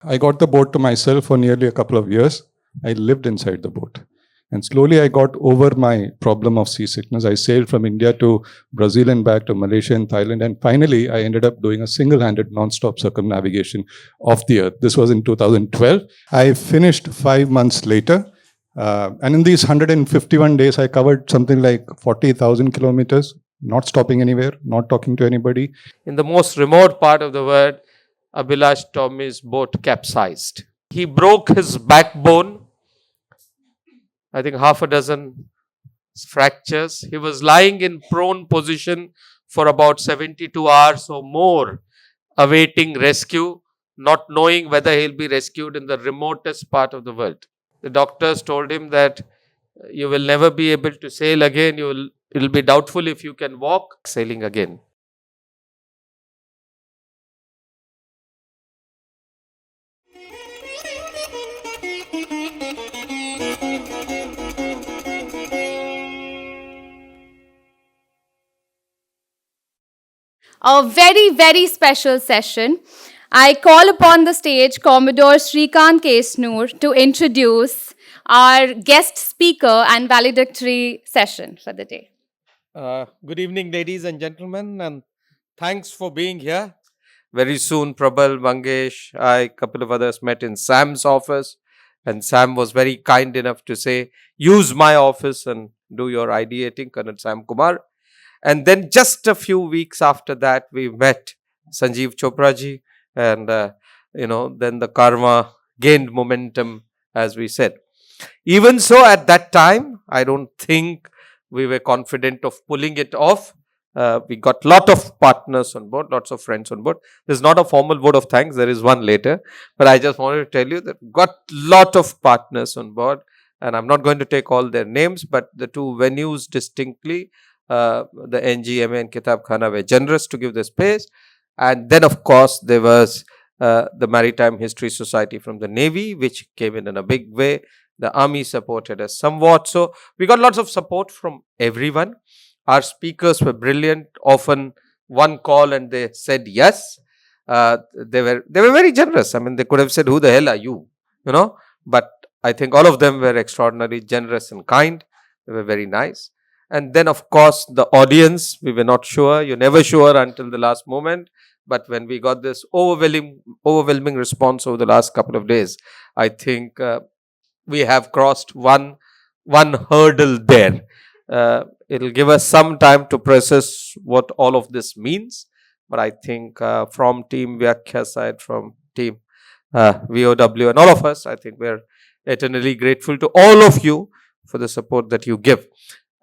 I got the boat to myself for nearly a couple of years. I lived inside the boat. And slowly I got over my problem of seasickness. I sailed from India to Brazil and back to Malaysia and Thailand. And finally, I ended up doing a single-handed non-stop circumnavigation of the Earth. This was in 2012. I finished 5 months later. And in these 151 days, I covered something like 40,000 kilometers, not stopping anywhere, not talking to anybody. In the most remote part of the world, Abhilash Tomy's boat capsized. He broke his backbone. I think half a dozen fractures. He was lying in prone position for about 72 hours or more, awaiting rescue, not knowing whether he'll be rescued in the remotest part of the world. The doctors told him that you will never be able to sail again. It will be doubtful if you can walk sailing again. A very, very special session. I call upon the stage Commodore Shrikant Kesnur to introduce our guest speaker and valedictory session for the day. Good evening, ladies and gentlemen, and thanks for being here. Very soon, Prabal, Mangesh, a couple of others met in Sam's office, and Sam was very kind enough to say, use my office and do your ideating, Colonel Sam Kumar. And then just a few weeks after that, we met Sanjeev Chopra ji, and then the karma gained momentum, as we said. Even so, at that time, I don't think we were confident of pulling it off. We got lot of partners on board, lots of friends on board. There's not a formal vote of thanks, there is one later. But I just wanted to tell you that we got lot of partners on board. And I'm not going to take all their names, but the two venues distinctly, the NGMA and Kitabkhana were generous to give the space. And then, of course, there was the Maritime History Society from the Navy, which came in a big way. The Army supported us somewhat. So, we got lots of support from everyone. Our speakers were brilliant. Often, one call and they said yes. They were very generous. I mean, they could have said, who the hell are you? But I think all of them were extraordinarily generous and kind. They were very nice. And then, of course, the audience, we were not sure. You're never sure until the last moment. But when we got this overwhelming response over the last couple of days, I think we have crossed one hurdle there. It'll give us some time to process what all of this means. But I think from Team Vyakhya side, from Team VOW and all of us, I think we're eternally grateful to all of you for the support that you give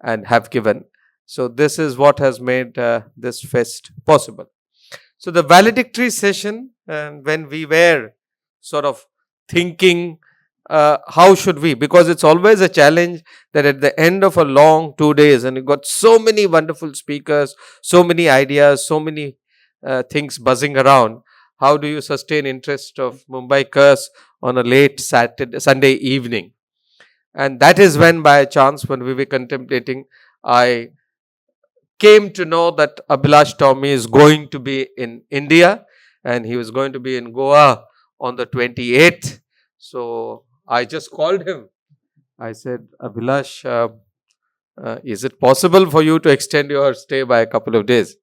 and have given. So this is what has made this fest possible. So the valedictory session, when we were sort of thinking how should we, because it's always a challenge that at the end of a long 2 days, and you've got so many wonderful speakers, so many ideas, so many things buzzing around, how do you sustain interest of Mumbaikars on a late Sunday evening? And that is when, by a chance, when we were contemplating, I came to know that Abhilash Tomy is going to be in India, and he was going to be in Goa on the 28th. So I just called him. I said, Abhilash, is it possible for you to extend your stay by a couple of days?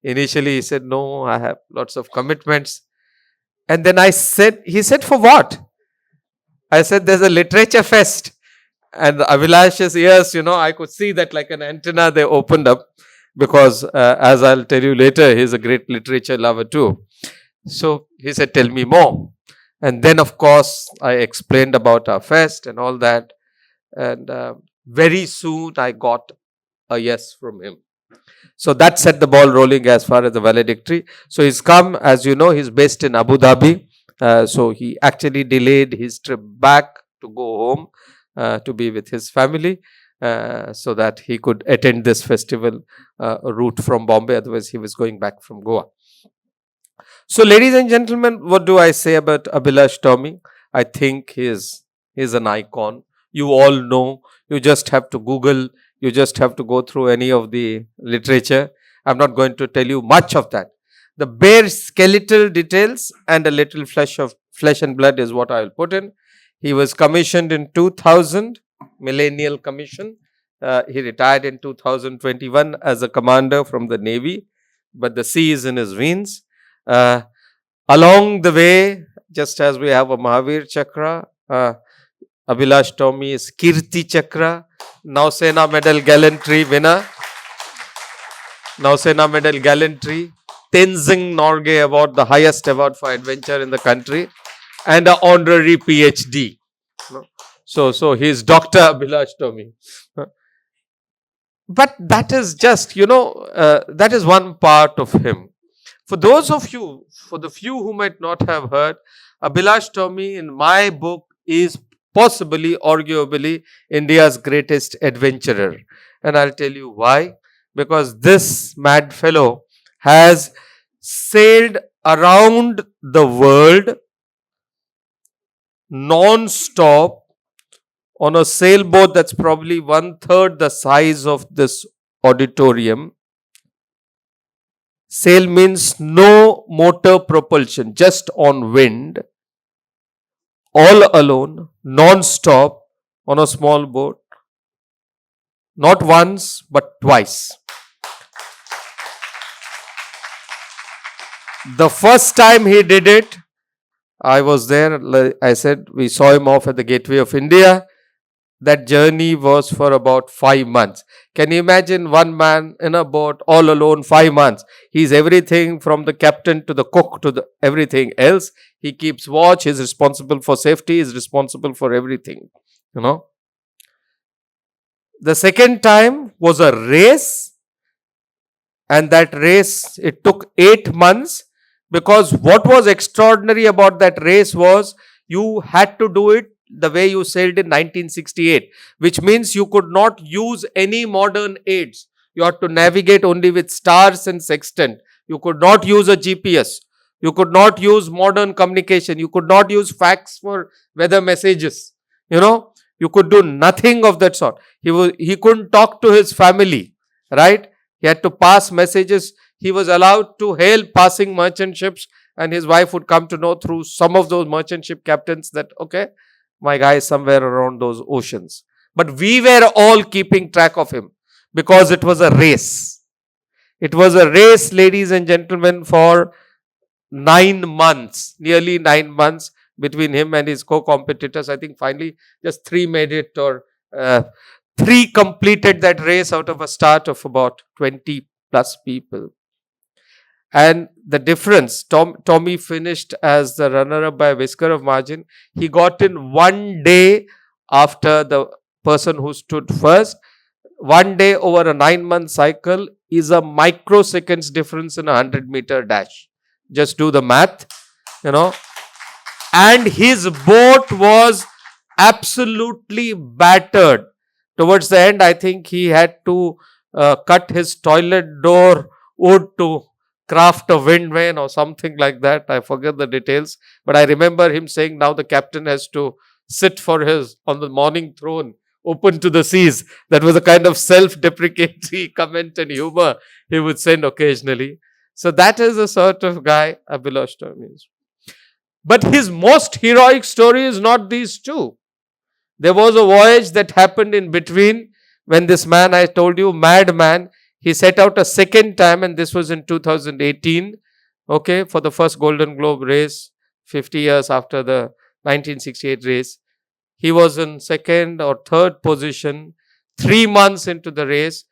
Initially, he said, no, I have lots of commitments. And then he said, for what? I said, there's a literature fest. And Abhilash's ears, I could see that like an antenna, they opened up. Because as I'll tell you later, he's a great literature lover too. So he said, tell me more. And then, of course, I explained about our fest and all that. And very soon, I got a yes from him. So that set the ball rolling as far as the valedictory. So he's come, as you know, he's based in Abu Dhabi. So he actually delayed his trip back to go home to be with his family. So that he could attend this festival route from Bombay. Otherwise, he was going back from Goa. So, ladies and gentlemen, what do I say about Abhilash Tomy? I think he's an icon. You all know. You just have to Google. You just have to go through any of the literature. I'm not going to tell you much of that. The bare skeletal details and a little flesh flesh and blood is what I'll put in. He was commissioned in 2000, Millennial Commission. He retired in 2021 as a commander from the Navy, but the sea is in his veins. Along the way, just as we have a Mahavir Chakra, Abhilash Tomy is Kirti Chakra, Nausena Medal Gallantry winner. Nausena Medal Gallantry, Tenzing Norgay Award, the highest award for adventure in the country, and an honorary PhD. So he is Dr. Abhilash Tomy. But that is just, that is one part of him. For those of you, for the few who might not have heard, Abhilash Tomy in my book is possibly, arguably, India's greatest adventurer. And I'll tell you why. Because this mad fellow has sailed around the world non-stop on a sailboat that's probably 1/3 the size of this auditorium. Sail means no motor propulsion, just on wind, all alone, non-stop on a small boat. Not once, but twice. The first time he did it, I was there. I said, we saw him off at the Gateway of India. That journey was for about 5 months. Can you imagine one man in a boat all alone 5 months? He's everything from the captain to the cook to everything else. He keeps watch. He's responsible for safety. He's responsible for everything. The second time was a race. And that race, it took 8 months. Because what was extraordinary about that race was you had to do it the way you sailed in 1968, which means you could not use any modern aids. You had to navigate only with stars and sextant. You could not use a GPS. You could not use modern communication. You could not use fax for weather messages. You could do nothing of that sort. He couldn't talk to his family, right? He had to pass messages. He was allowed to hail passing merchant ships, and his wife would come to know through some of those merchant ship captains that, okay, my guy is somewhere around those oceans. But we were all keeping track of him because it was a race. It was a race, ladies and gentlemen, for 9 months, nearly 9 months between him and his co-competitors. I think finally just 3 made it, or 3 completed that race out of a start of about 20 plus people. And the difference, Tomy finished as the runner-up by a whisker of margin. He got in 1 day after the person who stood first. 1 day over a 9-month cycle is a microseconds difference in a 100-meter dash. Just do the math, And his boat was absolutely battered. Towards the end, I think he had to cut his toilet door wood to craft a wind vane or something like that. I forget the details. But I remember him saying now the captain has to sit on the morning throne, open to the seas. That was a kind of self-deprecatory comment and humor he would send occasionally. So that is the sort of guy Abhilash Tomy is. But his most heroic story is not these two. There was a voyage that happened in between when this man, I told you, madman, he set out a second time, and this was in 2018, for the first Golden Globe race, 50 years after the 1968 race. He was in second or third position, 3 months into the race,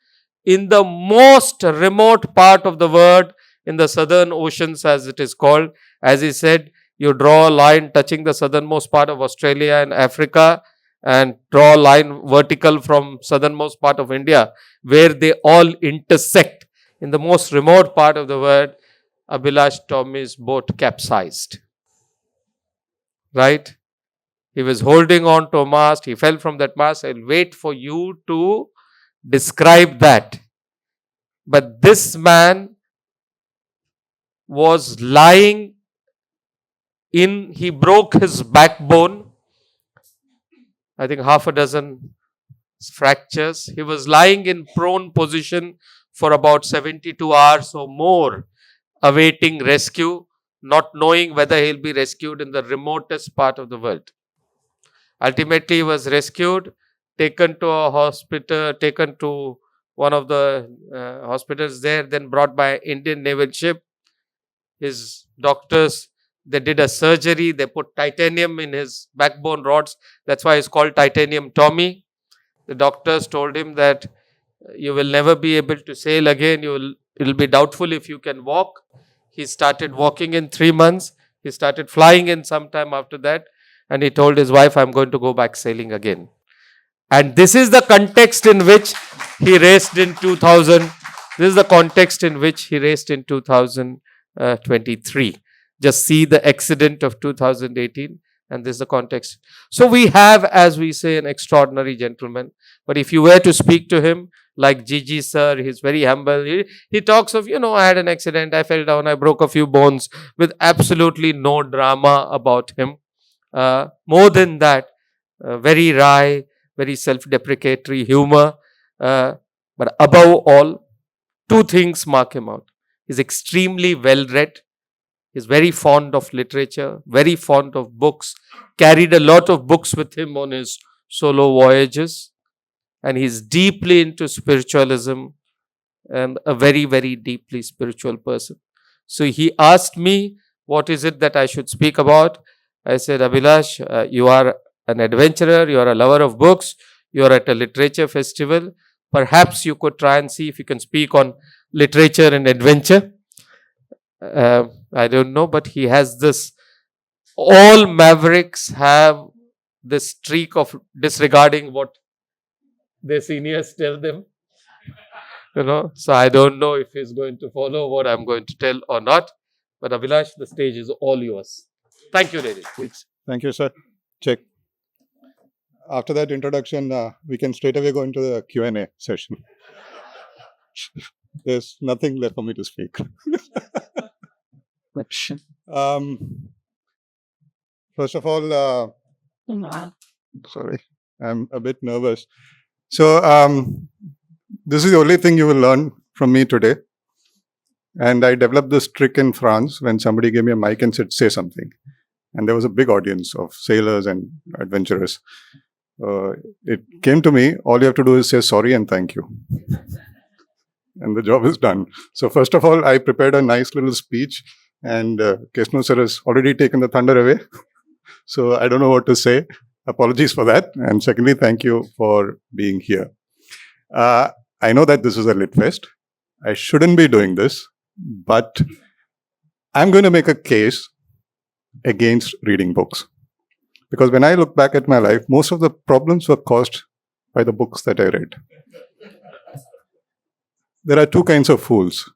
in the most remote part of the world, in the southern oceans as it is called. As he said, you draw a line touching the southernmost part of Australia and Africa, and draw a line vertical from southernmost part of India, where they all intersect. In the most remote part of the world, Abhilash Tomy's boat capsized. Right? He was holding on to a mast. He fell from that mast. I'll wait for you to describe that. But this man was lying he broke his backbone. I think 6 fractures. He was lying in prone position for about 72 hours or more, awaiting rescue. not knowing whether he'll be rescued in the remotest part of the world. Ultimately, he was rescued, taken to a hospital, taken to one of the hospitals there, then brought by an Indian naval ship. His doctors, they did a surgery, they put titanium in his backbone rods. That's why it's called Titanium Tommy. The doctors told him that you will never be able to sail again. It will be doubtful if you can walk. He started walking in 3 months. He started flying in sometime after that. And he told his wife, I'm going to go back sailing again. And this is the context in which he raced in 2000. This is the context in which he raced in 2023. Just see the accident of 2018. And this is the context. So we have, as we say, an extraordinary gentleman. But if you were to speak to him, like Gigi sir, he's very humble. He talks of, I had an accident, I fell down, I broke a few bones, with absolutely no drama about him. More than that, very wry, very self-deprecatory humor. But above all, two things mark him out. He's extremely well-read. He's very fond of literature, very fond of books, carried a lot of books with him on his solo voyages. And he's deeply into spiritualism and a very, very deeply spiritual person. So he asked me, what is it that I should speak about? I said, Abhilash, you are an adventurer, you are a lover of books, you are at a literature festival. Perhaps you could try and see if you can speak on literature and adventure. I don't know, but he has this. All mavericks have this streak of disregarding what their seniors tell them. So I don't know if he's going to follow what I'm going to tell or not. But Abhilash, the stage is all yours. Thank you, ladies. Thank you, sir. Check. After that introduction, we can straight away go into the Q&A session. There's nothing left for me to speak. First of all, sorry, I'm a bit nervous. So, this is the only thing you will learn from me today. And I developed this trick in France when somebody gave me a mic and said, say something. And there was a big audience of sailors and adventurers. It came to me, all you have to do is say sorry and thank you. And the job is done. So first of all, I prepared a nice little speech, and Kesno sir has already taken the thunder away. So I don't know what to say. Apologies for that. And secondly, thank you for being here. I know that this is a litfest. I shouldn't be doing this, but I'm going to make a case against reading books. Because when I look back at my life, most of the problems were caused by the books that I read. There are two kinds of fools: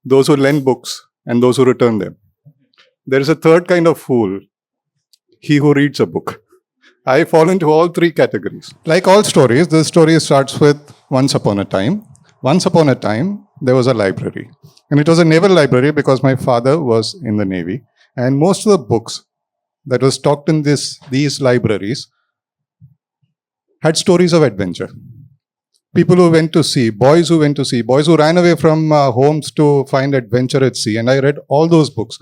those who lend books and those who return them. There is a third kind of fool: he who reads a book. I fall into all three categories. Like all stories, this story starts with once upon a time. Once upon a time, there was a library. And it was a naval library because my father was in the Navy. And most of the books that were stocked in these libraries had stories of adventure. People who went to sea, boys who went to sea, boys who ran away from homes to find adventure at sea. And I read all those books.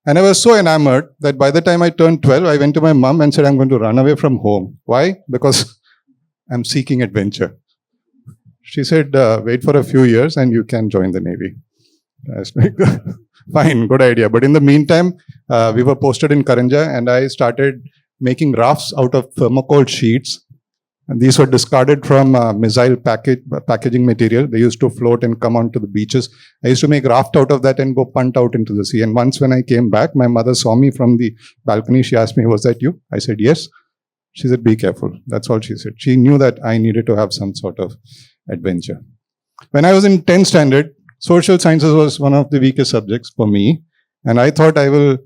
And I was so enamored that by the time I turned 12, I went to my mom and said, I'm going to run away from home. Why? Because I'm seeking adventure. She said, wait for a few years and you can join the Navy. I was like, fine, good idea. But in the meantime, we were posted in Karanja and I started making rafts out of thermocol sheets. And these were discarded from missile packaging material. They used to float and come onto the beaches. I used to make raft out of that and go punt out into the sea. And once when I came back, my mother saw me from the balcony. She asked me, was that you? I said, yes. She said, be careful. That's all she said. She knew that I needed to have some sort of adventure. When I was in 10th standard, social sciences was one of the weakest subjects for me. And I thought I will,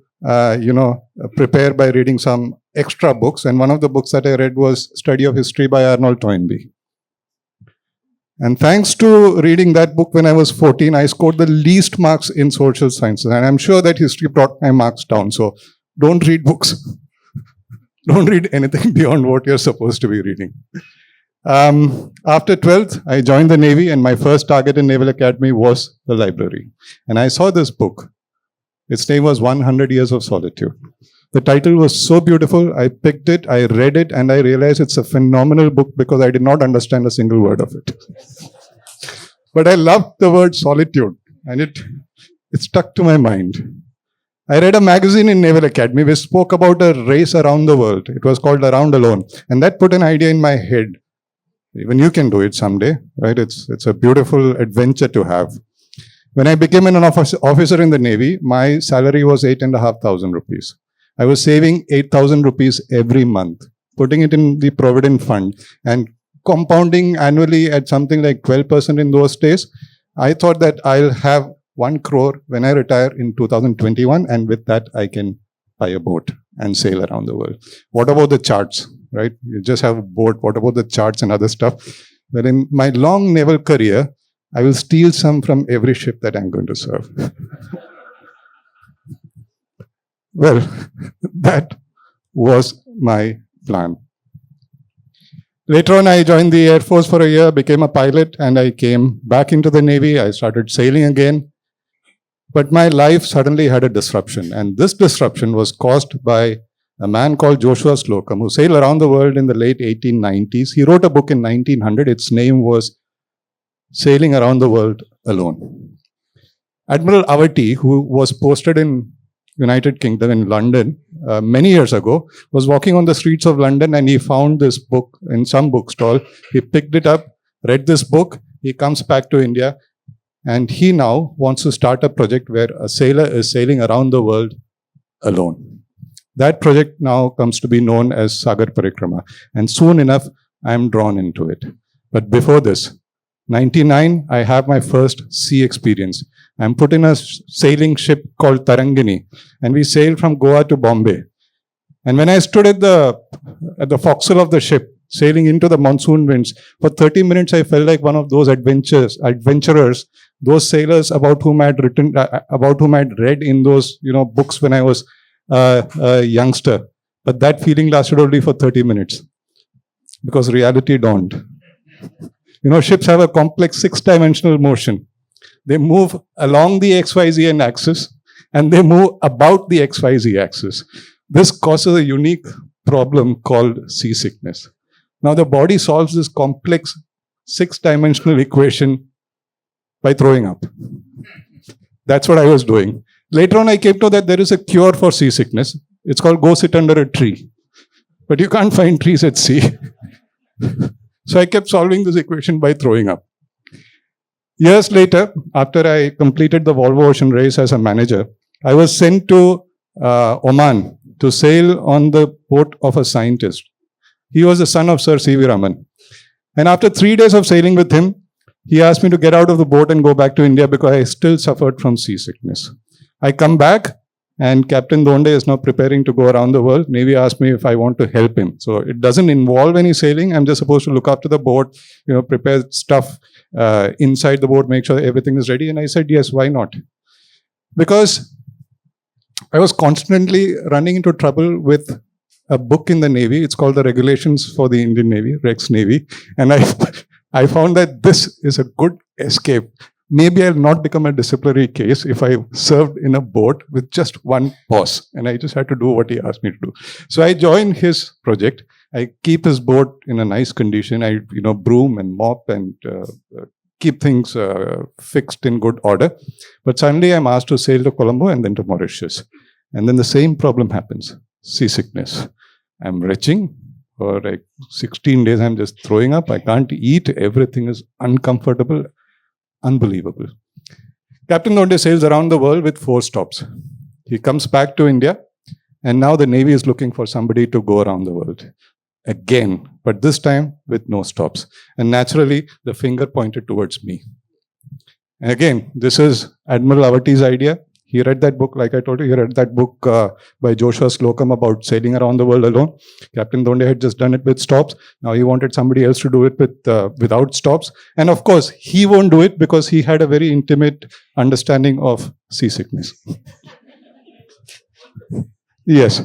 prepare by reading some extra books. And one of the books that I read was Study of History by Arnold Toynbee. And thanks to reading that book when I was 14, I scored the least marks in social sciences. And I'm sure that history brought my marks down. So don't read books. Don't read anything beyond what you're supposed to be reading. After 12th, I joined the Navy, and my first target in Naval Academy was the library. And I saw this book. Its name was 100 Years of Solitude. The title was so beautiful. I picked it, I read it, and I realized it's a phenomenal book because I did not understand a single word of it. But I loved the word solitude, and it stuck to my mind. I read a magazine in Naval Academy which spoke about a race around the world. It was called Around Alone. And that put an idea in my head. Even you can do it someday, right? It's a beautiful adventure to have. When I became an officer in the Navy, my salary was 8,500 rupees. I was saving 8,000 rupees every month, putting it in the Provident Fund and compounding annually at something like 12% in those days. I thought that I'll have 1 crore when I retire in 2021, and with that I can buy a boat and sail around the world. What about the charts, right? You just have a boat. What about the charts and other stuff? Well, in my long naval career, I will steal some from every ship that I'm going to serve. Well, that was my plan. Later on, I joined the Air Force for a year, became a pilot, and I came back into the Navy. I started sailing again. But my life suddenly had a disruption. And this disruption was caused by a man called Joshua Slocum, who sailed around the world in the late 1890s. He wrote a book in 1900. Its name was Sailing Around the World Alone. Admiral Avati, who was posted in United Kingdom in London many years ago, was walking on the streets of London and he found this book in some bookstall. He picked it up, read this book. He comes back to India. And he now wants to start a project where a sailor is sailing around the world alone. That project now comes to be known as Sagar Parikrama. And soon enough, I am drawn into it. But before this, 99, I have my first sea experience. I'm put in a sailing ship called Tarangini. And we sailed from Goa to Bombay. And when I stood at the forecastle of the ship, sailing into the monsoon winds, for 30 minutes I felt like one of those adventurers, those sailors about whom I had read in those books when I was a youngster. But that feeling lasted only for 30 minutes because reality dawned. Ships have a complex 6-dimensional motion. They move along the XYZ axis and they move about the XYZ axis. This causes a unique problem called seasickness. Now, the body solves this complex 6-dimensional equation by throwing up. That's what I was doing. Later on, I came to know that there is a cure for seasickness. It's called go sit under a tree. But you can't find trees at sea. So I kept solving this equation by throwing up. Years later, after I completed the Volvo Ocean race as a manager, I was sent to Oman to sail on the boat of a scientist. He was the son of Sir C.V. Raman. And after 3 days of sailing with him, he asked me to get out of the boat and go back to India because I still suffered from seasickness. I come back and Captain Donde is now preparing to go around the world. Navy asked me if I want to help him. So it doesn't involve any sailing. I'm just supposed to look after the boat, prepare stuff inside the boat, make sure everything is ready. And I said, yes, why not? Because I was constantly running into trouble with a book in the Navy. It's called the Regulations for the Indian Navy, Rex Navy. And I found that this is a good escape. Maybe I'll not become a disciplinary case if I served in a boat with just one boss. And I just had to do what he asked me to do. So I joined his project. I keep his boat in a nice condition. I, broom and mop and keep things fixed in good order. But suddenly I'm asked to sail to Colombo and then to Mauritius. And then the same problem happens, seasickness. I'm retching. For like 16 days, I'm just throwing up. I can't eat. Everything is uncomfortable. Unbelievable. Captain Donde sails around the world with 4 stops. He comes back to India, and now the Navy is looking for somebody to go around the world again, but this time with no stops. And naturally, the finger pointed towards me. And again, this is Admiral Avati's idea. He read that book, like I told you, he read that book by Joshua Slocum about sailing around the world alone. Captain Donde had just done it with stops. Now he wanted somebody else to do it without stops. And of course, he won't do it because he had a very intimate understanding of seasickness. Yes.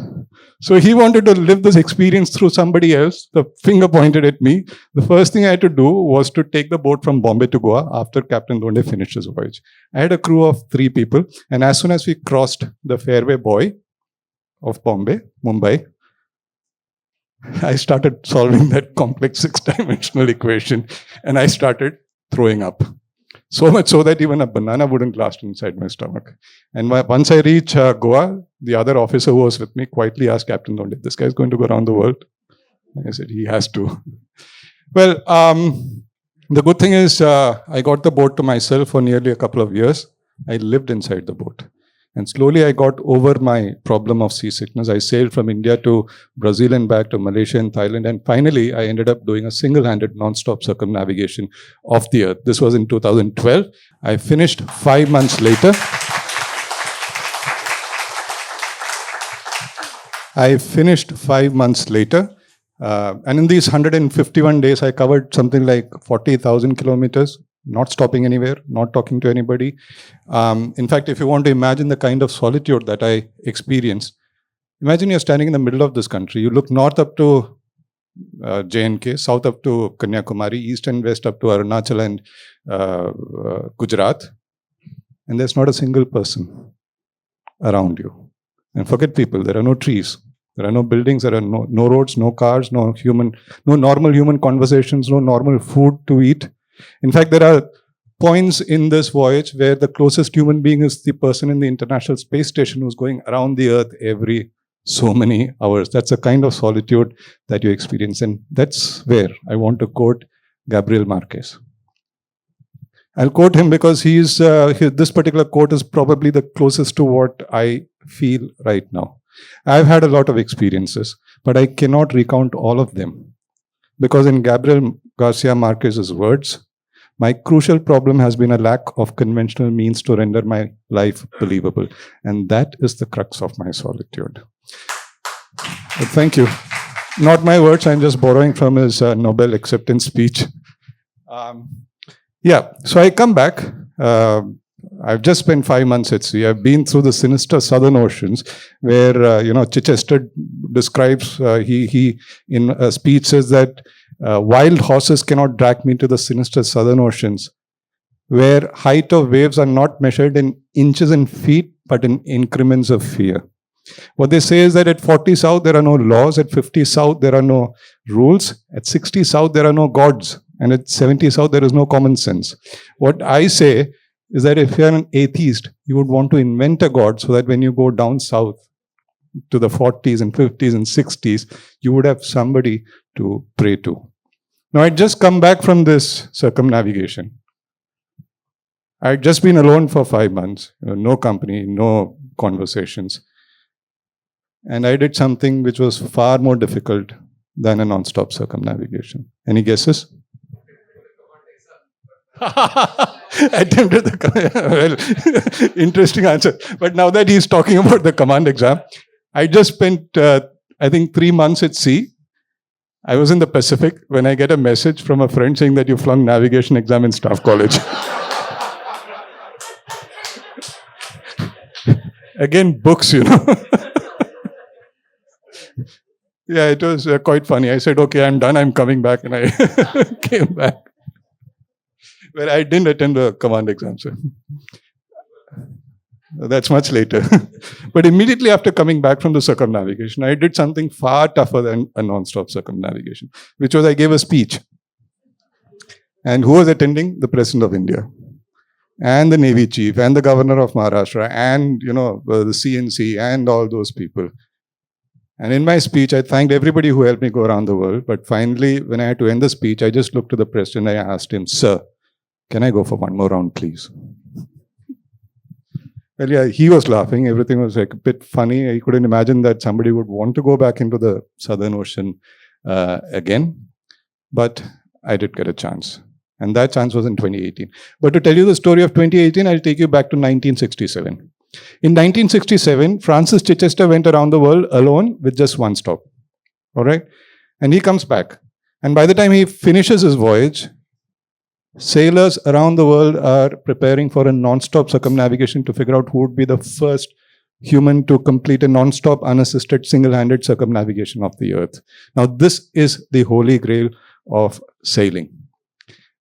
So he wanted to live this experience through somebody else. The finger pointed at me. The first thing I had to do was to take the boat from Bombay to Goa after Captain Donde finished his voyage. I had a crew of 3 people, and as soon as we crossed the fairway buoy of Mumbai, I started solving that complex 6-dimensional equation, and I started throwing up. So much so that even a banana wouldn't last inside my stomach. And once I reach Goa, the other officer who was with me quietly asked Captain Donde, "This guy's going to go around the world?" I said, "He has to." Well, the good thing is I got the boat to myself for nearly a couple of years. I lived inside the boat. And slowly I got over my problem of seasickness. I sailed from India to Brazil and back to Malaysia and Thailand. And finally, I ended up doing a single-handed non-stop circumnavigation of the Earth. This was in 2012. I finished 5 months later. And in these 151 days, I covered something like 40,000 kilometers. Not stopping anywhere, not talking to anybody. In fact, if you want to imagine the kind of solitude that I experienced, imagine you're standing in the middle of this country. You look north up to J&K, south up to Kanyakumari, east and west up to Arunachal and Gujarat, and there's not a single person around you. And forget people, there are no trees, there are no buildings, there are no roads, no cars, no normal human conversations, no normal food to eat. In fact, there are points in this voyage where the closest human being is the person in the International Space Station who's going around the Earth every so many hours. That's a kind of solitude that you experience. And that's where I want to quote Gabriel Marquez. I'll quote him because this particular quote is probably the closest to what I feel right now. I've had a lot of experiences, but I cannot recount all of them. Because in Gabriel Garcia Marquez's words, my crucial problem has been a lack of conventional means to render my life believable. And that is the crux of my solitude. But thank you. Not my words, I'm just borrowing from his Nobel acceptance speech. So I come back. I've just spent 5 months at sea. I've been through the sinister southern oceans where, Chichester describes, he in a speech says that wild horses cannot drag me to the sinister southern oceans where height of waves are not measured in inches and feet, but in increments of fear. What they say is that at 40 south, there are no laws. At 50 south, there are no rules. At 60 south, there are no gods. And at 70 south, there is no common sense. What I say is that if you're an atheist, you would want to invent a god so that when you go down south to the 40s and 50s and 60s, you would have somebody to pray to. Now, I'd just come back from this circumnavigation. I'd just been alone for 5 months, no company, no conversations. And I did something which was far more difficult than a non-stop circumnavigation. Any guesses? Attempted the interesting answer. But now that he's talking about the command exam, I just spent, 3 months at sea. I was in the Pacific when I get a message from a friend saying that you flung navigation exam in staff college. Again, books, Yeah, it was quite funny. I said, okay, I'm done. I'm coming back. And I came back. But I didn't attend the command exam, sir. That's much later. But immediately after coming back from the circumnavigation, I did something far tougher than a non-stop circumnavigation, which was I gave a speech. And who was attending? The President of India, and the Navy Chief, and the Governor of Maharashtra, and the CNC, and all those people. And in my speech, I thanked everybody who helped me go around the world. But finally, when I had to end the speech, I just looked to the President and I asked him, "Sir, can I go for one more round, please?" Well, yeah, he was laughing. Everything was like a bit funny. He couldn't imagine that somebody would want to go back into the Southern Ocean again. But I did get a chance. And that chance was in 2018. But to tell you the story of 2018, I'll take you back to 1967. In 1967, Francis Chichester went around the world alone with just one stop. All right? And he comes back. And by the time he finishes his voyage, sailors around the world are preparing for a non-stop circumnavigation to figure out who would be the first human to complete a non-stop, unassisted, single-handed circumnavigation of the Earth. Now, this is the holy grail of sailing.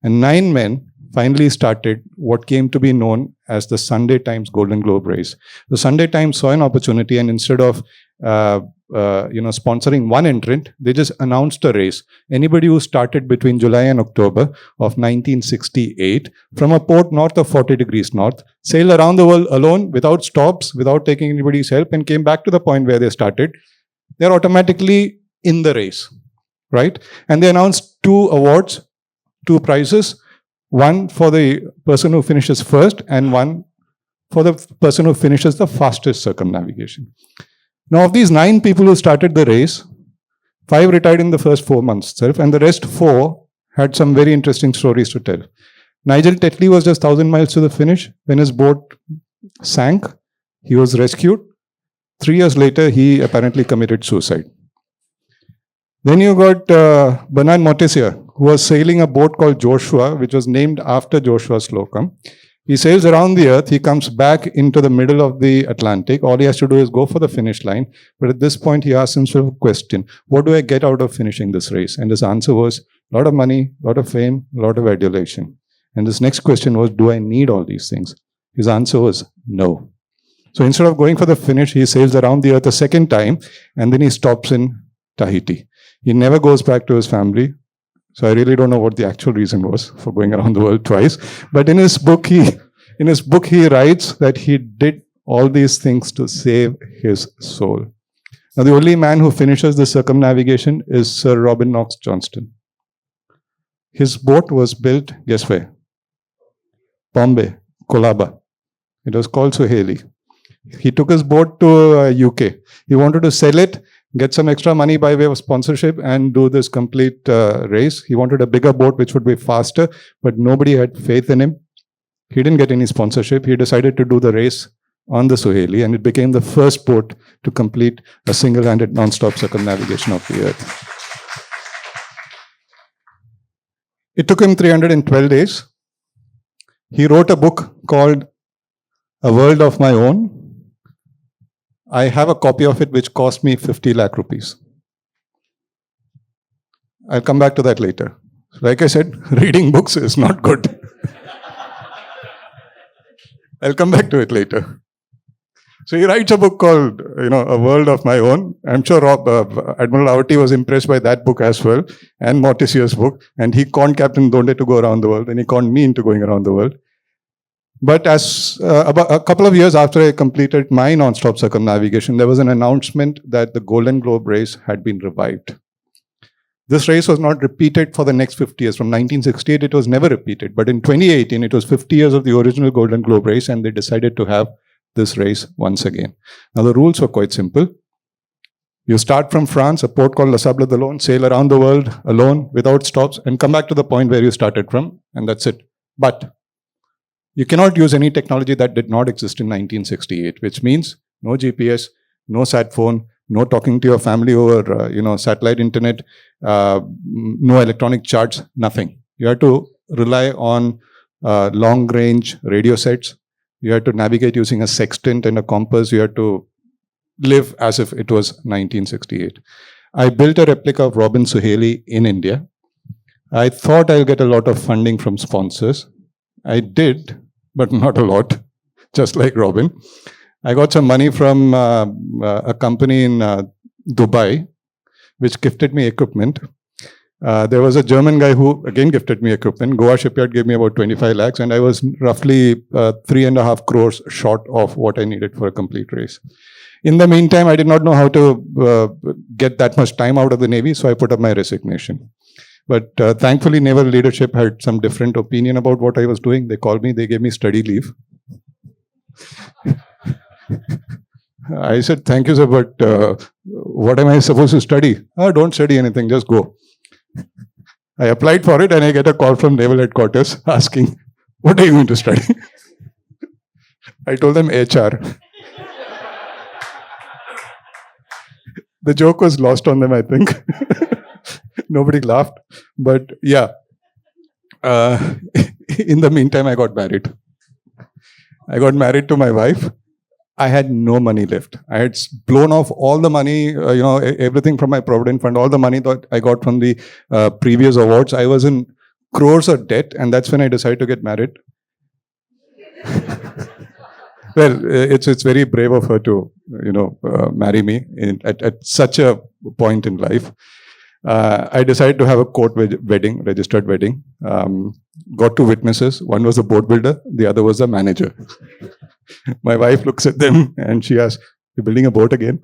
And 9 men finally started what came to be known as the Sunday Times Golden Globe race. The Sunday Times saw an opportunity, and instead of sponsoring one entrant, they just announced a race. Anybody who started between July and October of 1968 from a port north of 40 degrees north, sailed around the world alone, without stops, without taking anybody's help, and came back to the point where they started, they're automatically in the race, right? And they announced 2 awards, 2 prizes, one for the person who finishes first and one for the person who finishes the fastest circumnavigation. Now, of these 9 people who started the race, 5 retired in the first 4 months itself, and the rest 4 had some very interesting stories to tell. Nigel Tetley was just 1,000 miles to the finish when his boat sank. He was rescued. 3 years later, he apparently committed suicide. Then you got Bernard Montessier, who was sailing a boat called Joshua, which was named after Joshua Slocum. He sails around the Earth. He comes back into the middle of the Atlantic. All he has to do is go for the finish line. But at this point, he asks himself a question: what do I get out of finishing this race? And his answer was a lot of money, a lot of fame, a lot of adulation. And his next question was, do I need all these things? His answer was no. So instead of going for the finish, he sails around the Earth a second time, and then he stops in Tahiti. He never goes back to his family. So I really don't know what the actual reason was for going around the world twice. But in his book, he writes that he did all these things to save his soul. Now, the only man who finishes the circumnavigation is Sir Robin Knox Johnston. His boat was built, guess where? Bombay, Colaba. It was called Suhaili. He took his boat to UK. He wanted to sell it, get some extra money by way of sponsorship, and do this complete race. He wanted a bigger boat which would be faster, but nobody had faith in him. He didn't get any sponsorship. He decided to do the race on the Suhaili, and it became the first boat to complete a single-handed non-stop circumnavigation of the Earth. It took him 312 days. He wrote a book called A World of My Own. I have a copy of it which cost me 50 lakh rupees. I'll come back to that later. Like I said, reading books is not good. I'll come back to it later. So he writes a book called, A World of My Own. I'm sure Admiral Avati was impressed by that book as well, and Montessier's book. And he conned Captain Donde to go around the world, and he conned me into going around the world. But as about a couple of years after I completed my non-stop circumnavigation, there was an announcement that the Golden Globe race had been revived. This race was not repeated for the next 50 years. From 1968, it was never repeated. But in 2018, it was 50 years of the original Golden Globe race, and they decided to have this race once again. Now, the rules were quite simple. You start from France, a port called La Sable d'Olonne, sail around the world alone, without stops, and come back to the point where you started from, and that's it. But you cannot use any technology that did not exist in 1968, which means no GPS, no sat phone, no talking to your family over satellite internet, no electronic charts, nothing. You have to rely on long-range radio sets. You have to navigate using a sextant and a compass. You have to live as if it was 1968. I built a replica of Robin Suhaili in India. I thought I'll get a lot of funding from sponsors. I did, but not a lot, just like Robin. I got some money from a company in Dubai, which gifted me equipment. There was a German guy who again gifted me equipment. Goa Shipyard gave me about 25 lakhs, and I was roughly 3.5 crores short of what I needed for a complete race. In the meantime, I did not know how to get that much time out of the Navy, so I put up my resignation. But thankfully, naval leadership had some different opinion about what I was doing. They called me, they gave me study leave. I said, thank you, sir, but what am I supposed to study? Don't study anything, just go. I applied for it, and I get a call from naval headquarters asking, what are you going to study? I told them HR. The joke was lost on them, I think. Nobody laughed. But yeah, in the meantime, I got married. I got married to my wife. I had no money left. I had blown off all the money, everything from my provident fund, all the money that I got from the previous awards. I was in crores of debt, and that's when I decided to get married. Well, it's very brave of her to marry me at such a point in life. I decided to have a court wedding, registered wedding. Got two witnesses. One was a boat builder, the other was the manager. My wife looks at them and she asks, "You're building a boat again?"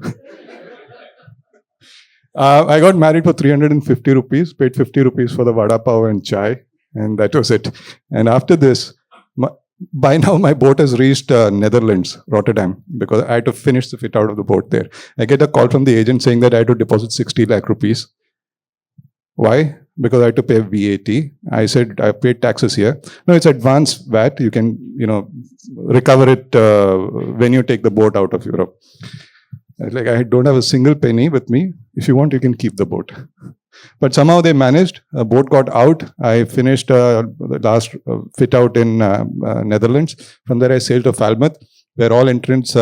I got married for 350 rupees, paid 50 rupees for the vada pav and chai, and that was it. And after this, by now my boat has reached Netherlands, Rotterdam, because I had to finish the fit out of the boat there. I get a call from the agent saying that I had to deposit 60 lakh rupees. Why? Because I had to pay VAT. I said, I paid taxes here. No, it's advanced VAT. You can, recover it when you take the boat out of Europe. Like, I don't have a single penny with me. If you want, you can keep the boat. But somehow they managed. A boat got out. I finished the last fit out in Netherlands. From there, I sailed to Falmouth, where all entrants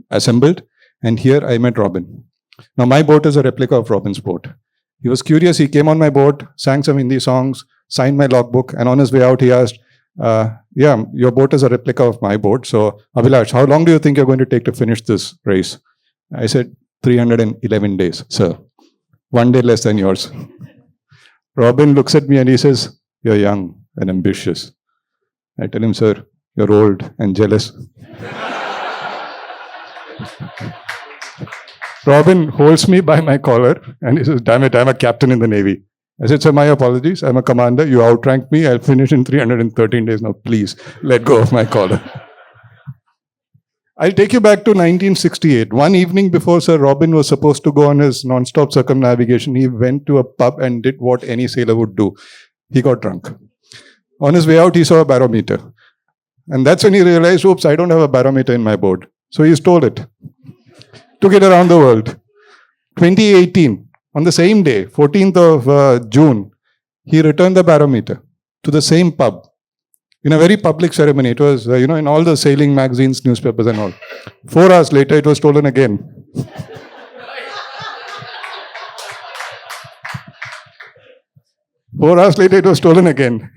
assembled. And here I met Robin. Now, my boat is a replica of Robin's boat. He was curious. He came on my boat, sang some Hindi songs, signed my logbook, and on his way out, he asked, "Yeah, your boat is a replica of my boat. So, Abhilash, how long do you think you're going to take to finish this race?" I said, 311 days, sir. 1 day less than yours. Robin looks at me and he says, "You're young and ambitious." I tell him, "Sir, you're old and jealous." Robin holds me by my collar and he says, "Damn it, I'm a captain in the Navy." I said, "Sir, my apologies. I'm a commander. You outranked me. I'll finish in 313 days. Now, please let go of my collar." I'll take you back to 1968. One evening before Sir Robin was supposed to go on his non-stop circumnavigation, he went to a pub and did what any sailor would do. He got drunk. On his way out, he saw a barometer. And that's when he realized, oops, I don't have a barometer in my boat. So he stole it. Took it around the world. 2018, on the same day, 14th of June, he returned the barometer to the same pub in a very public ceremony. It was, in all the sailing magazines, newspapers and all. 4 hours later, it was stolen again. 4 hours later, it was stolen again.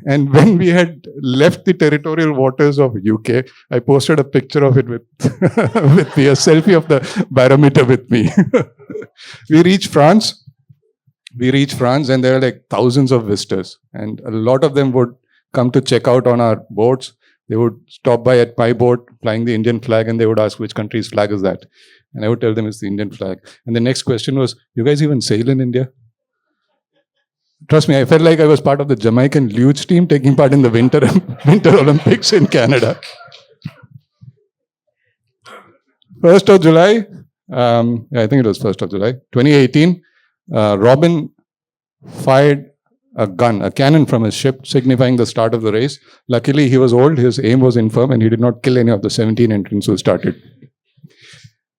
And when we had left the territorial waters of UK, I posted a picture of it with, with me, a selfie of the barometer with me. We reached France. And there are like thousands of visitors. And a lot of them would come to check out on our boats. They would stop by at my boat flying the Indian flag and they would ask, "Which country's flag is that?" And I would tell them it's the Indian flag. And the next question was, "You guys even sail in India?" Trust me, I felt like I was part of the Jamaican luge team taking part in the Winter Olympics in Canada. 1st of July, I think it was 1st of July, 2018, Robin fired a cannon from his ship, signifying the start of the race. Luckily, he was old, his aim was infirm, and he did not kill any of the 17 entrants who started.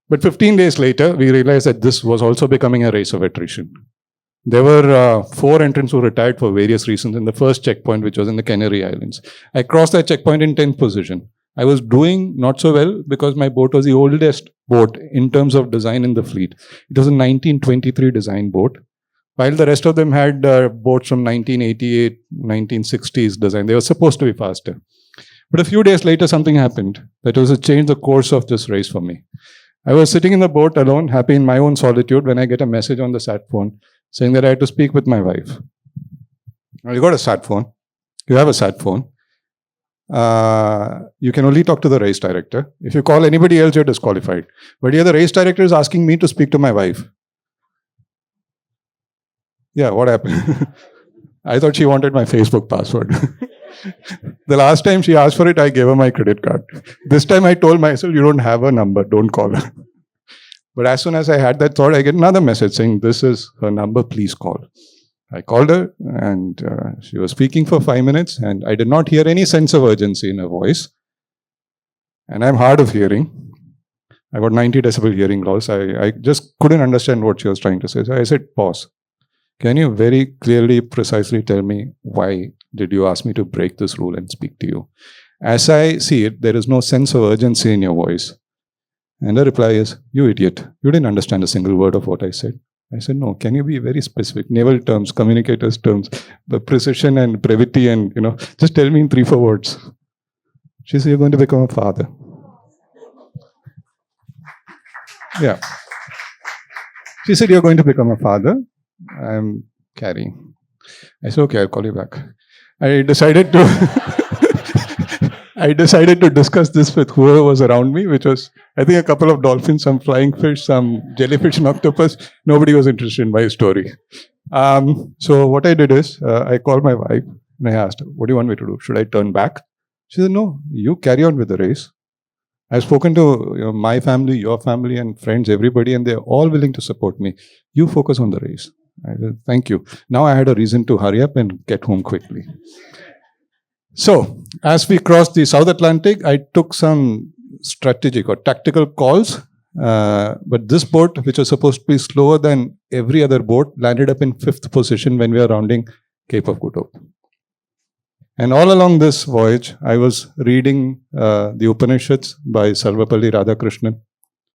But 15 days later, we realized that this was also becoming a race of attrition. There were 4 entrants who retired for various reasons in the first checkpoint, which was in the Canary Islands. I crossed that checkpoint in 10th position. I was doing not so well because my boat was the oldest boat in terms of design in the fleet. It was a 1923 design boat, while the rest of them had boats from 1988, 1960s design. They were supposed to be faster. But a few days later, something happened that was to change the course of this race for me. I was sitting in the boat alone, happy in my own solitude, when I get a message on the sat phone saying that I had to speak with my wife. Now, you got a sat phone. You have a sat phone. You can only talk to the race director. If you call anybody else, you're disqualified. But here the race director is asking me to speak to my wife. Yeah, what happened? I thought she wanted my Facebook password. The last time she asked for it, I gave her my credit card. This time I told myself, you don't have a number, don't call her. But as soon as I had that thought, I get another message saying, "This is her number, please call." I called her and she was speaking for 5 minutes and I did not hear any sense of urgency in her voice. And I'm hard of hearing. I got 90 decibel hearing loss. I just couldn't understand what she was trying to say. So I said, "Pause. Can you very clearly, precisely tell me why did you ask me to break this rule and speak to you? As I see it, there is no sense of urgency in your voice. And the reply is, "You idiot, you didn't understand a single word of what I said." I said, "No, can you be very specific? Naval terms, communicators terms, the precision and brevity and, just tell me in 3-4 words." She said, "You're going to become a father." Yeah. She said, "You're going to become a father." I'm carrying. I said, "Okay, I'll call you back." I decided to discuss this with whoever was around me, which was, I think, a couple of dolphins, some flying fish, some jellyfish and octopus. Nobody was interested in my story. So what I did is, I called my wife and I asked her, "What do you want me to do? Should I turn back?" She said, "No, you carry on with the race. I've spoken to my family, your family, and friends, everybody, and they're all willing to support me. You focus on the race." I said, "Thank you." Now I had a reason to hurry up and get home quickly. So, as we crossed the South Atlantic, I took some strategic or tactical calls. But this boat, which was supposed to be slower than every other boat, landed up in 5th position when we were rounding Cape of Good Hope. And all along this voyage, I was reading the Upanishads by Sarvapalli Radhakrishnan,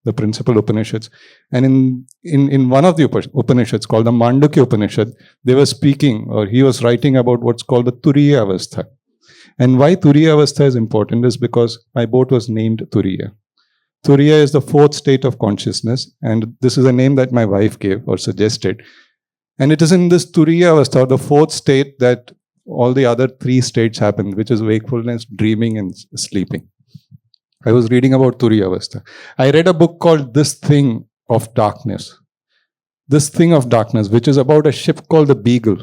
the principal Upanishads. And in one of the Upanishads, called the Mandukya Upanishad, they were speaking, or he was writing about what's called the Turiya Avastha. And why Turiya Avastha is important is because my boat was named Turiya. Turiya is the 4th state of consciousness, and this is a name that my wife gave or suggested. And it is in this Turiya Avastha, the 4th state, that all the other 3 states happen, which is wakefulness, dreaming, and sleeping. I was reading about Turiya Avastha. I read a book called This Thing of Darkness. This Thing of Darkness, which is about a ship called the Beagle.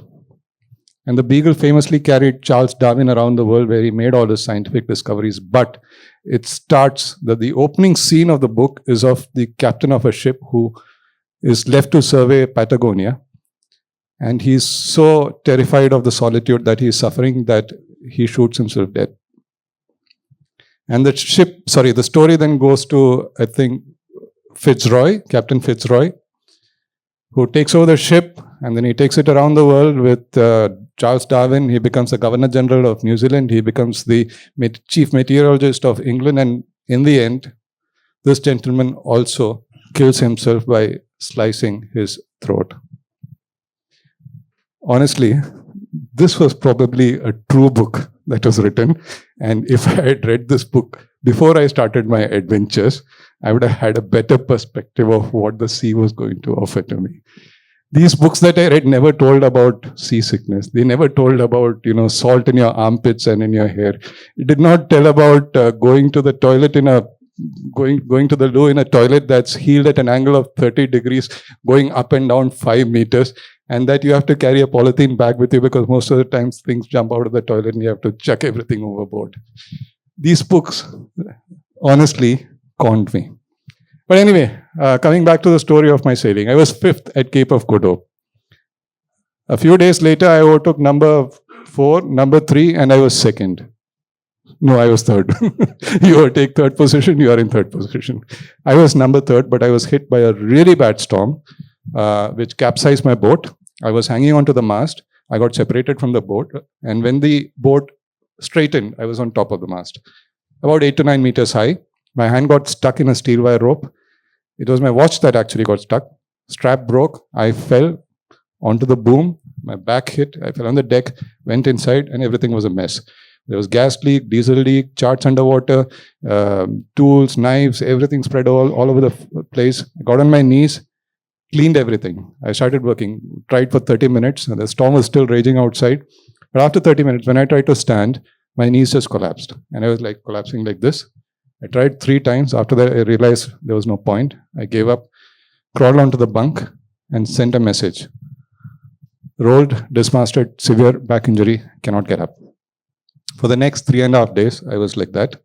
And the Beagle famously carried Charles Darwin around the world, where he made all his scientific discoveries. But it starts that the opening scene of the book is of the captain of a ship who is left to survey Patagonia. And he's so terrified of the solitude that he's suffering that he shoots himself dead. And the story then goes to, I think, Captain Fitzroy, who takes over the ship, and then he takes it around the world with Charles Darwin. He becomes the Governor General of New Zealand. He becomes the Chief Meteorologist of England. And in the end, this gentleman also kills himself by slicing his throat. Honestly, this was probably a true book that was written. And if I had read this book before I started my adventures, I would have had a better perspective of what the sea was going to offer to me. These books that I read never told about seasickness. They never told about, salt in your armpits and in your hair. It did not tell about going to the toilet going to the loo in a toilet that's heeled at an angle of 30 degrees, going up and down 5 meters, and that you have to carry a polythene bag with you because most of the times things jump out of the toilet and you have to chuck everything overboard. These books, honestly, conned me. But anyway, coming back to the story of my sailing, I was 5th at Cape of Good Hope. A few days later, I overtook number 4, number 3, and I was 2nd. No, I was 3rd. You overtake 3rd position, you are in 3rd position. I was number 3rd, but I was hit by a really bad storm, which capsized my boat. I was hanging onto the mast. I got separated from the boat. And when the boat straightened, I was on top of the mast, about 8 to 9 meters high. My hand got stuck in a steel wire rope. It was my watch that actually got stuck. Strap broke. I fell onto the boom. My back hit. I fell on the deck, went inside, and everything was a mess. There was gas leak, diesel leak, charts underwater, tools, knives, everything spread all over the place. I got on my knees, cleaned everything. I started working, tried for 30 minutes. The storm was still raging outside. But after 30 minutes, when I tried to stand, my knees just collapsed. And I was like collapsing like this. I tried 3 times. After that, I realized there was no point. I gave up, crawled onto the bunk, and sent a message. Rolled, dismasted, severe back injury, cannot get up. For the next 3.5 days, I was like that.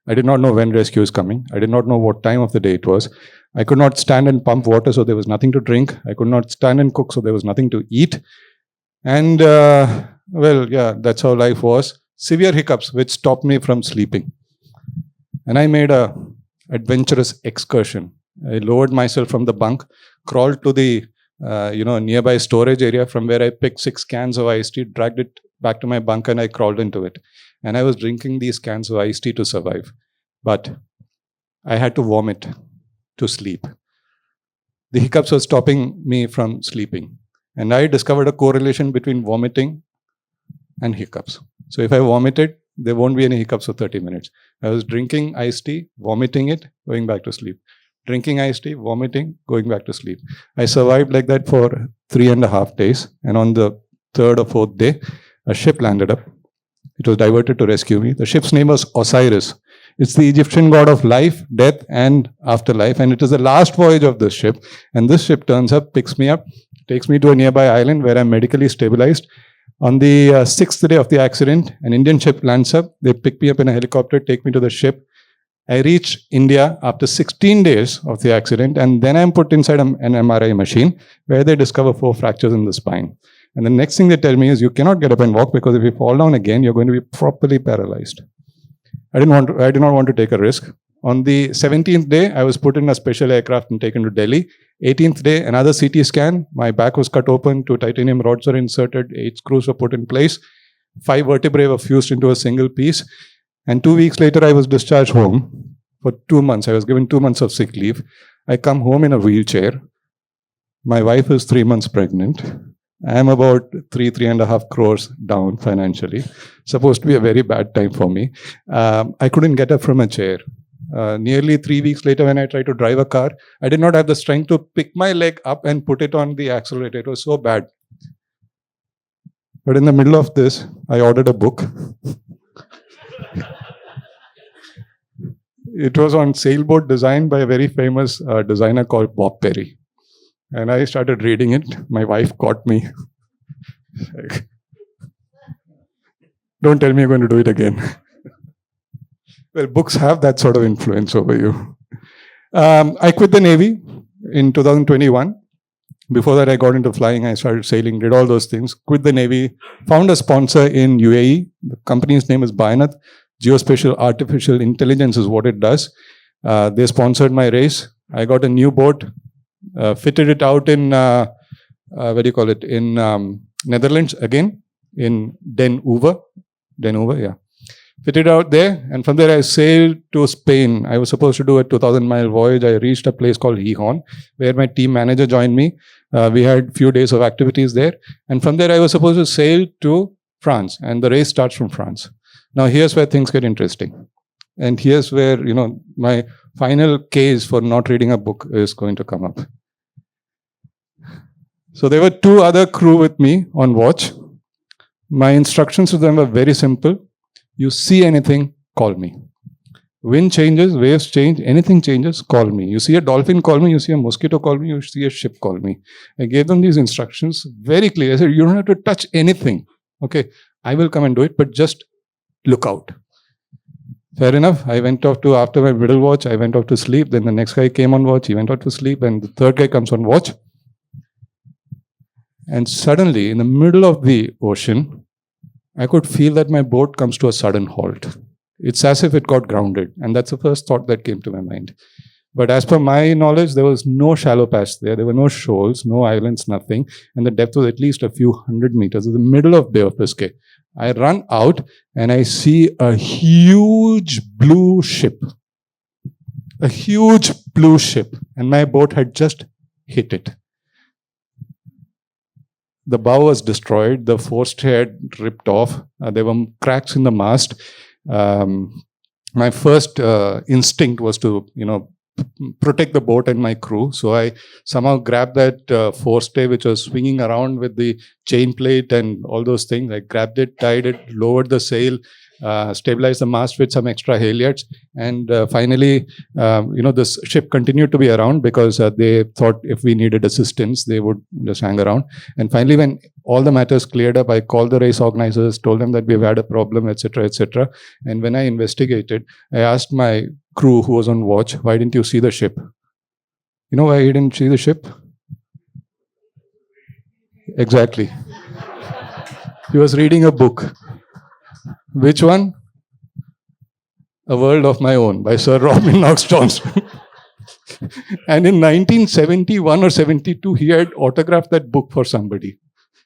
I did not know when rescue is coming. I did not know what time of the day it was. I could not stand and pump water, so there was nothing to drink. I could not stand and cook, so there was nothing to eat. And, that's how life was. Severe hiccups, which stopped me from sleeping. And I made a adventurous excursion. I lowered myself from the bunk, crawled to the nearby storage area, from where I picked 6 cans of iced tea, dragged it back to my bunk, and I crawled into it. And I was drinking these cans of iced tea to survive. But I had to vomit to sleep. The hiccups were stopping me from sleeping. And I discovered a correlation between vomiting and hiccups. So if I vomited, there won't be any hiccups for 30 minutes. I was drinking iced tea, vomiting it, going back to sleep. Drinking iced tea, vomiting, going back to sleep. I survived like that for 3.5 days. And on the third or fourth day, a ship landed up. It was diverted to rescue me. The ship's name was Osiris. It's the Egyptian god of life, death, and afterlife. And it is the last voyage of this ship. And this ship turns up, picks me up, takes me to a nearby island where I'm medically stabilized. On the 6th day of the accident, an Indian ship lands up. They pick me up in a helicopter, take me to the ship. I reach India after 16 days of the accident, and then I'm put inside an MRI machine where they discover 4 fractures in the spine. And the next thing they tell me is you cannot get up and walk because if you fall down again, you're going to be properly paralyzed. I did not want to take a risk. On the 17th day, I was put in a special aircraft and taken to Delhi. 18th day, another CT scan. My back was cut open, 2 titanium rods were inserted, 8 screws were put in place, 5 vertebrae were fused into a single piece. And 2 weeks later, I was discharged home for 2 months. I was given 2 months of sick leave. I come home in a wheelchair. My wife is 3 months pregnant. I am about 3.5 crores down financially. Supposed to be a very bad time for me. I couldn't get up from a chair. Nearly 3 weeks later, when I tried to drive a car, I did not have the strength to pick my leg up and put it on the accelerator. It was so bad. But in the middle of this, I ordered a book. It was on sailboat design by a very famous designer called Bob Perry. And I started reading it. My wife caught me. Don't tell me you're going to do it again. Well, books have that sort of influence over you. I quit the Navy in 2021. Before that, I got into flying. I started sailing, did all those things. Quit the Navy, found a sponsor in UAE. The company's name is Bayanath. Geospatial Artificial Intelligence is what it does. They sponsored my race. I got a new boat, fitted it out in, in Netherlands again, in Den Oever, yeah. Fitted out there, and from there I sailed to Spain. I was supposed to do a 2,000-mile voyage. I reached a place called Gijón, where my team manager joined me. We had a few days of activities there, and from there I was supposed to sail to France, and the race starts from France. Now here's where things get interesting, and here's where my final case for not reading a book is going to come up. So there were 2 other crew with me on watch. My instructions to them were very simple. You see anything, call me. Wind changes, waves change, anything changes, call me. You see a dolphin, call me. You see a mosquito, call me. You see a ship, call me. I gave them these instructions very clear. I said, you don't have to touch anything. Okay, I will come and do it, but just look out. Fair enough. I went off to, after my middle watch, I went off to sleep. Then the next guy came on watch. He went off to sleep. And the third guy comes on watch. And suddenly, in the middle of the ocean, I could feel that my boat comes to a sudden halt. It's as if it got grounded. And that's the first thought that came to my mind. But as per my knowledge, there was no shallow patch there. There were no shoals, no islands, nothing. And the depth was at least a few hundred meters. In the middle of Bay of Biscay. I run out and I see a huge blue ship. A huge blue ship. And my boat had just hit it. The bow was destroyed. The forestay had ripped off. There were cracks in the mast. My first instinct was to, protect the boat and my crew. So I somehow grabbed that forestay which was swinging around with the chain plate and all those things. I grabbed it, tied it, lowered the sail, stabilized the mast with some extra halyards. And finally, this ship continued to be around because they thought if we needed assistance, they would just hang around. And finally, when all the matters cleared up, I called the race organizers, told them that we've had a problem, etc., etc. And when I investigated, I asked my crew who was on watch, why didn't you see the ship? You know why he didn't see the ship? Exactly. He was reading a book. Which one? A World of My Own by Sir Robin Knox Johnson. And in 1971 or 72, he had autographed that book for somebody.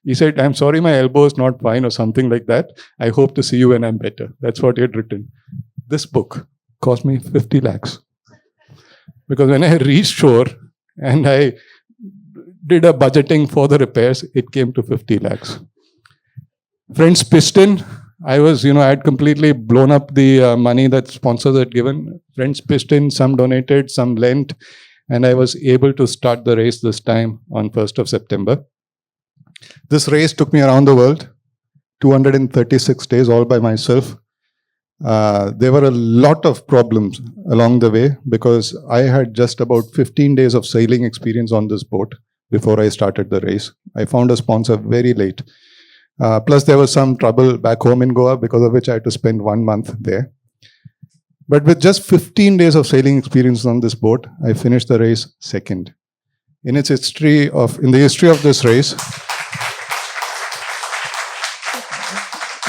He said, I'm sorry, my elbow is not fine or something like that. I hope to see you when I'm better. That's what he had written. This book cost me 50 lakhs. Because when I reached shore and I did a budgeting for the repairs, it came to 50 lakhs. Friends Piston, I had completely blown up the money that sponsors had given. Friends Piston, some donated, some lent, and I was able to start the race this time on 1st of September. This race took me around the world, 236 days all by myself. There were a lot of problems along the way because I had just about 15 days of sailing experience on this boat before I started the race. I found a sponsor very late. Plus, there was some trouble back home in Goa, because of which I had to spend 1 month there. But with just 15 days of sailing experience on this boat, I finished the race second. In the history of this race,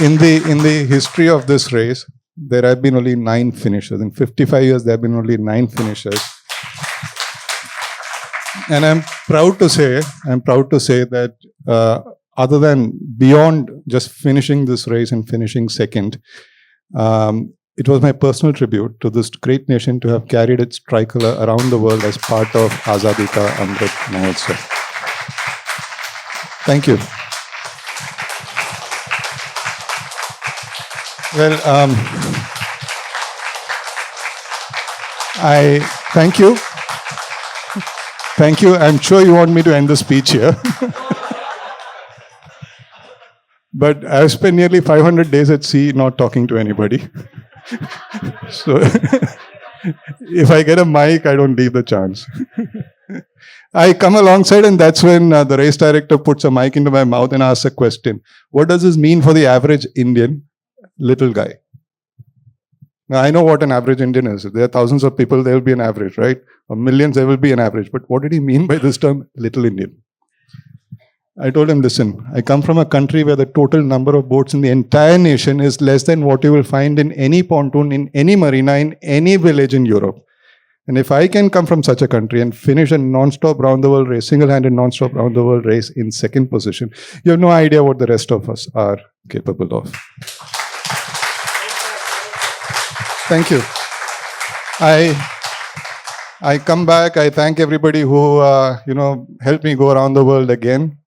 in the history of this race, there have been only 9 finishers. In 55 years, there have been only 9 finishers. And I'm proud to say that other than beyond just finishing this race and finishing second, it was my personal tribute to this great nation to have carried its tricolor around the world as part of Azadi Ka Amrit Mahotsav. Thank you. Well, I thank you. Thank you. I'm sure you want me to end the speech here. But I've spent nearly 500 days at sea not talking to anybody. So if I get a mic, I don't leave the chance. I come alongside, and that's when the race director puts a mic into my mouth and asks a question. What does this mean for the average Indian little guy? Now, I know what an average Indian is. There are thousands of people, there will be an average, right? Or millions, there will be an average. But what did he mean by this term, little Indian? I told him, listen, I come from a country where the total number of boats in the entire nation is less than what you will find in any pontoon, in any marina, in any village in Europe. And if I can come from such a country and finish a non-stop round-the-world race, single-handed non-stop round-the-world race in second position, you have no idea what the rest of us are capable of. Thank you. I come back. I thank everybody who helped me go around the world again.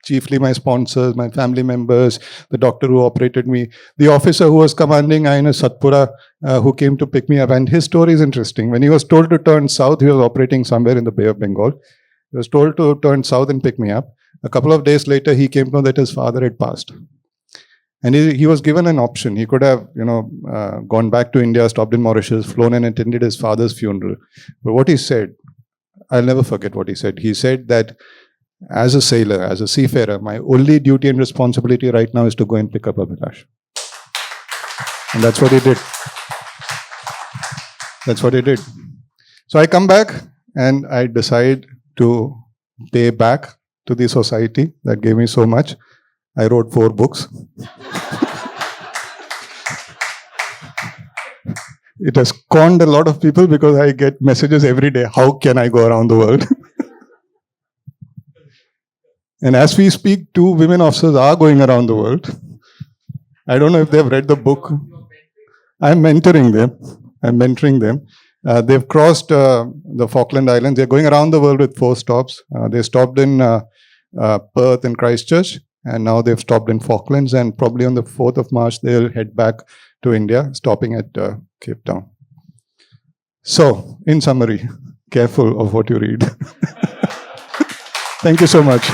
Chiefly my sponsors, my family members, the doctor who operated me, the officer who was commanding INS Satpura, who came to pick me up. And his story is interesting. When he was told to turn south, he was operating somewhere in the Bay of Bengal. He was told to turn south and pick me up. A couple of days later, he came to know that his father had passed. And he was given an option. He could have, gone back to India, stopped in Mauritius, flown and attended his father's funeral. But what he said, I'll never forget what he said. He said that as a sailor, as a seafarer, my only duty and responsibility right now is to go and pick up Abhilash. And that's what he did. That's what he did. So I come back and I decide to pay back to the society that gave me so much. I wrote 4 books. It has conned a lot of people because I get messages every day. How can I go around the world? And as we speak, 2 women officers are going around the world. I don't know if they've read the book. I'm mentoring them. They've crossed the Falkland Islands. They're going around the world with 4 stops. They stopped in Perth and Christchurch. And now they've stopped in Falklands, and probably on the 4th of March, they'll head back to India, stopping at Cape Town. So, in summary, careful of what you read. Thank you so much.